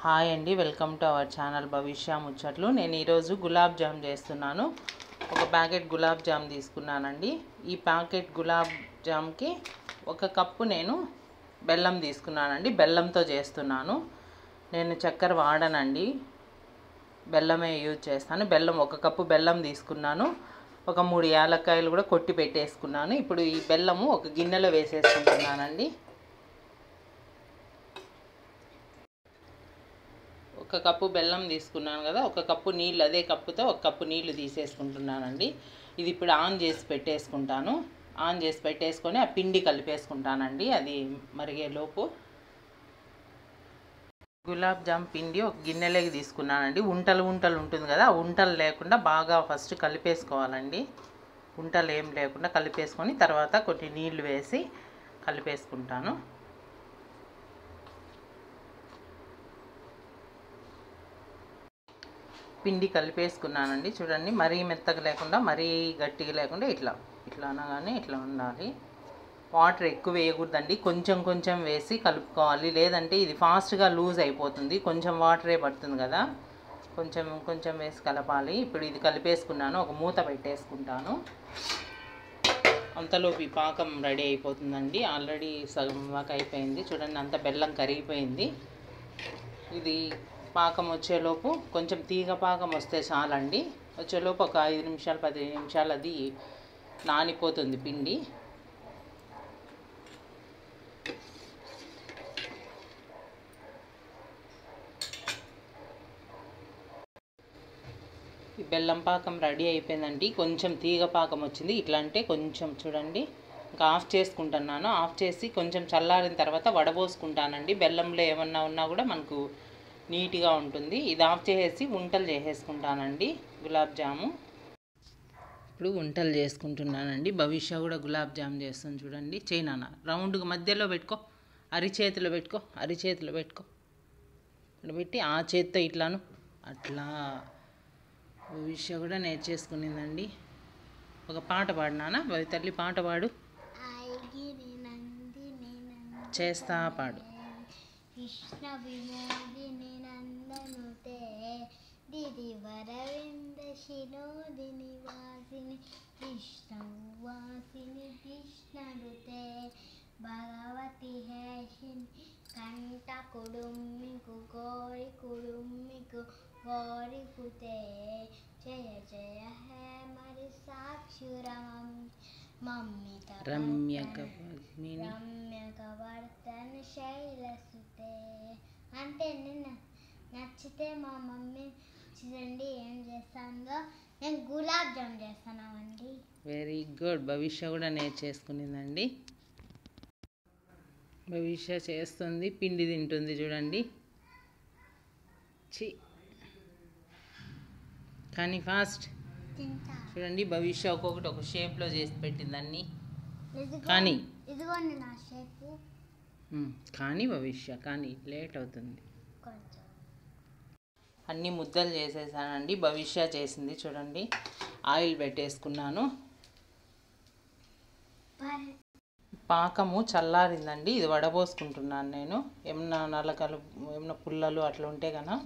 Hi అండి, welcome to our channel భవిష్య ముచ్చట్లు. నేను ఈరోజు గులాబ్ జామ్ చేస్తున్నాను. ఒక ప్యాకెట్ గులాబ్ జామ్ తీసుకున్నానండి. ఈ ప్యాకెట్ గులాబ్ జామ్కి ఒక కప్పు నేను బెల్లం తీసుకున్నానండి. బెల్లంతో చేస్తున్నాను. నేను చక్కెర వాడనండి, బెల్లమే యూజ్ చేస్తాను. ఒక కప్పు బెల్లం తీసుకున్నాను. ఒక 3 యాలక్కాయలు కూడా కొట్టి పెట్టేసుకున్నాను. ఇప్పుడు ఈ బెల్లము ఒక గిన్నెలో వేసేసుకుంటున్నానండి. ఒక కప్పు బెల్లం తీసుకున్నాను కదా, ఒక కప్పు నీళ్ళు, అదే కప్పుతో ఒక కప్పు నీళ్లు తీసేసుకుంటున్నానండి. ఇది ఇప్పుడు ఆన్ చేసి పెట్టేసుకుంటాను. ఆన్ చేసి పెట్టేసుకొని ఆ పిండి కలిపేసుకుంటానండి. అది మరిగేలోపు గులాబ్ జామ్ పిండి ఒక గిన్నెలోకి తీసుకున్నానండి. ఉంటలు ఉంటుంది కదా, ఆ ఉంటలు లేకుండా బాగా ఫస్ట్ కలిపేసుకోవాలండి. ఉంటలు ఏం లేకుండా కలిపేసుకొని తర్వాత కొన్ని నీళ్లు వేసి కలిపేసుకుంటాను. పిండి కలిపేసుకున్నానండి. చూడండి, మరీ మెత్తగా లేకుండా మరీ గట్టిగా లేకుండా ఇట్లా అనగానే ఇట్లా ఉండాలి. వాటర్ ఎక్కువ వేయకూడదండి, కొంచెం కొంచెం వేసి కలుపుకోవాలి. లేదంటే ఇది ఫాస్ట్గా లూజ్ అయిపోతుంది. కొంచెం వాటరే పడుతుంది కదా, కొంచెం కొంచెం వేసి కలపాలి. ఇప్పుడు ఇది కలిపేసుకున్నాను. ఒక మూత పెట్టేసుకుంటాను. అంతలోపు ఈ పాకం రెడీ అయిపోతుందండి. ఆల్రెడీ సగం పాక అయిపోయింది. చూడండి, అంత బెల్లం కరిగిపోయింది. ఇది పాకం వచ్చేలోపు కొంచెం తీగ పాకం వస్తే చాలండి. వచ్చేలోపు ఒక 5 నిమిషాలు 10 నిమిషాలు అది నానిపోతుంది పిండి. ఈ బెల్లం పాకం రెడీ అయిపోయిందండి. కొంచెం తీగ పాకం వచ్చింది. ఇట్లా అంటే కొంచెం చూడండి, ఇంకా ఆఫ్ చేసుకుంటున్నాను. ఆఫ్ చేసి కొంచెం చల్లారిన తర్వాత వడబోసుకుంటానండి. బెల్లంలో ఏమన్నా ఉన్నా కూడా మనకు నీట్గా ఉంటుంది. ఇది ఆఫ్ చేసేసి వంటలు చేసేసుకుంటానండి గులాబ్ జాము. ఇప్పుడు వంటలు చేసుకుంటున్నానండి. భవిష్య కూడా గులాబ్ జామ్ చేస్తాను. చూడండి, చైనా రౌండ్గా మధ్యలో పెట్టుకో, అరిచేతిలో పెట్టుకో, అరిచేతిలో పెట్టుకో, ఇక్కడ పెట్టి ఆ చేత్తో ఇట్లాను అట్లా భవిష్య కూడా నేర్చేసుకునిందండి. ఒక పాట పాడినానా, భవి తల్లి పాట పాడు. చేస్తా పాడు. కృష్ణ వినోదిని నందనుతే దిది వరవింద శిరోదిని వాసిని కృష్ణవాసిని కృష్ణరుతే భగవతి హేషిని కంఠ కుడుమ్మికు గౌరి కుడుమ్మికు గౌరి కుతే జయ జయ హే మరి సాక్షురమం మమ్మిత రమ్యకవర్తన శైలసుతే. అంటే నిన్న నచ్చితే మా మమ్మీ చూడండి ఏం చేస్తాందో, నేను గులాబ్ జామ్ చేస్తున్నామండి. Very good. భవిష్య కూడా నేర్చేసుకునిందండి. భవిష్య చేస్తుంది, పిండి తింటుంది. చూడండి, కానీ ఫాస్ట్ చూడండి. భవిష్య ఒక్కొక్కటి ఒక షేప్లో చేసి పెట్టింది అన్ని. కానీ ఇదిగోండి నా షేపు. కానీ భవిష్య కానీ లేట్ అవుతుంది. అన్ని ముద్దలు చేసేసానండి. భవిష్య చేసింది. చూడండి, ఆయిల్ పెట్టేసుకున్నాను. పాకము చల్లారిందండి. ఇది వడబోసుకుంటున్నాను నేను. ఏమన్నా నలకలు ఏమన్నా పుల్లలు అట్లా ఉంటే కన్నా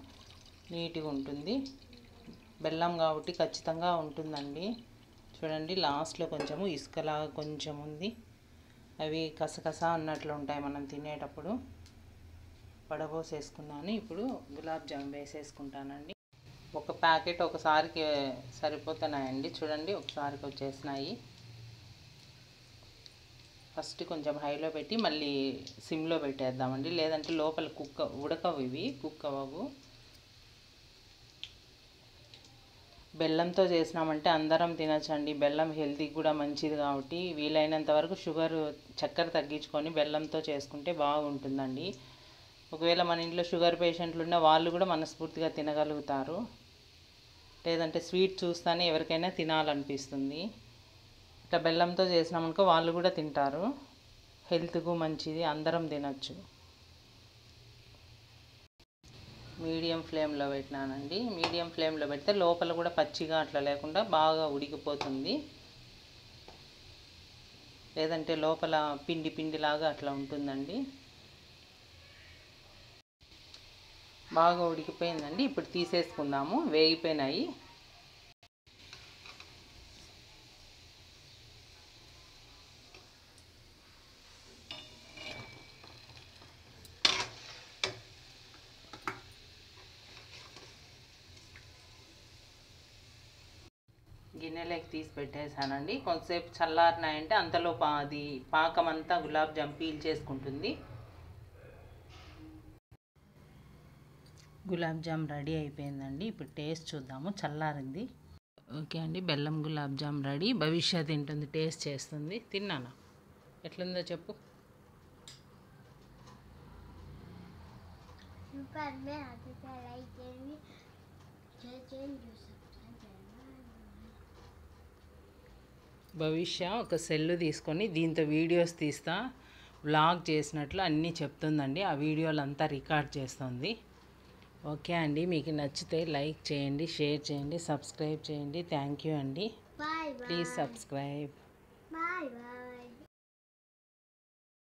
నీట్గా ఉంటుంది. బెల్లం కాబట్టి ఖచ్చితంగా ఉంటుందండి. చూడండి, లాస్ట్లో కొంచెము ఇసుకలాగా కొంచెం ఉంది. అవి కసకస అన్నట్లు ఉంటాయి మనం తినేటప్పుడు. వడబోసేసుకున్నాను. ఇప్పుడు గులాబ్ జామ్ వేసేసుకుంటానండి. ఒక ప్యాకెట్ ఒకసారికి సరిపోతున్నాయండి. చూడండి, ఒకసారికి వచ్చేసినాయి. ఫస్ట్ కొంచెం హైలో పెట్టి మళ్ళీ సిమ్లో పెట్టేద్దామండి, లేదంటే లోపల ఉడకవు, ఇవి కుక్ అవ్వవు. బెల్లంతో చేసినామంటే అందరం తినచ్చండి. బెల్లం హెల్తీకి కూడా మంచిది కాబట్టి వీలైనంత వరకు చక్కెర తగ్గించుకొని బెల్లంతో చేసుకుంటే బాగుంటుందండి. ఒకవేళ మన ఇంట్లో షుగర్ పేషెంట్లు ఉన్న వాళ్ళు కూడా మనస్ఫూర్తిగా తినగలుగుతారు. లేదంటే స్వీట్ చూస్తానే ఎవరికైనా తినాలనిపిస్తుంది. ఇట్లా బెల్లంతో చేసినామనుకో వాళ్ళు కూడా తింటారు. హెల్త్కు మంచిది, అందరం తినచ్చు. మీడియం ఫ్లేమ్లో పెట్టినానండి. మీడియం ఫ్లేమ్లో పెడితే లోపల కూడా పచ్చిగా అట్లా లేకుండా బాగా ఉడికిపోతుంది. లేదంటే లోపల పిండిలాగా అట్లా ఉంటుందండి. బాగా ఉడికిపోయిందండి. ఇప్పుడు తీసేసుకుందాము. వేగిపోయినాయి. గిన్నెలోకి తీసి పెట్టేసానండి. కొంతసేపు చల్లారినాయంటే అంతలో అది పాకం అంతా గులాబ్ జామ్ పీల్ చేసుకుంటుంది. గులాబ్ జామ్ రెడీ అయిపోయిందండి. ఇప్పుడు టేస్ట్ చూద్దాము. చల్లారింది. ఓకే అండి, బెల్లం గులాబ్ జామ్ రెడీ. భవిష్య తింటుంది, టేస్ట్ చేస్తుంది. తిన్నానా, ఎట్లుందో చెప్పు. సూపర్ మే అదిగా లైక్ చేయండి, షేర్ చేయండి, సబ్స్క్రైబ్ చేయండి. భవిష్య ఒక సెల్లు తీసుకొని దీంతో వీడియోస్ తీస్తా, వ్లాగ్ చేసినట్లు అన్నీ చెప్తుందండి. ఆ వీడియోలు అంతా రికార్డ్ చేస్తుంది. ఓకే అండి, మీకు నచ్చితే లైక్ చేయండి, షేర్ చేయండి, సబ్స్క్రైబ్ చేయండి. థ్యాంక్ యూ అండి. Bye please bye. Subscribe. Bye bye.